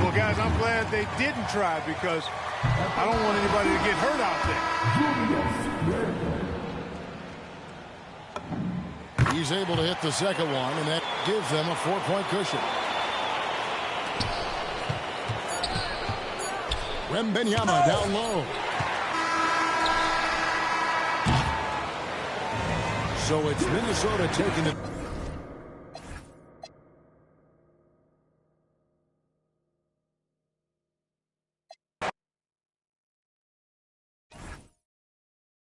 Well, guys, I'm glad they didn't try because I don't want anybody to get hurt out there. He's able to hit the second one, and that gives them a 4-point cushion. Wembanyama down low. So it's Minnesota taking the...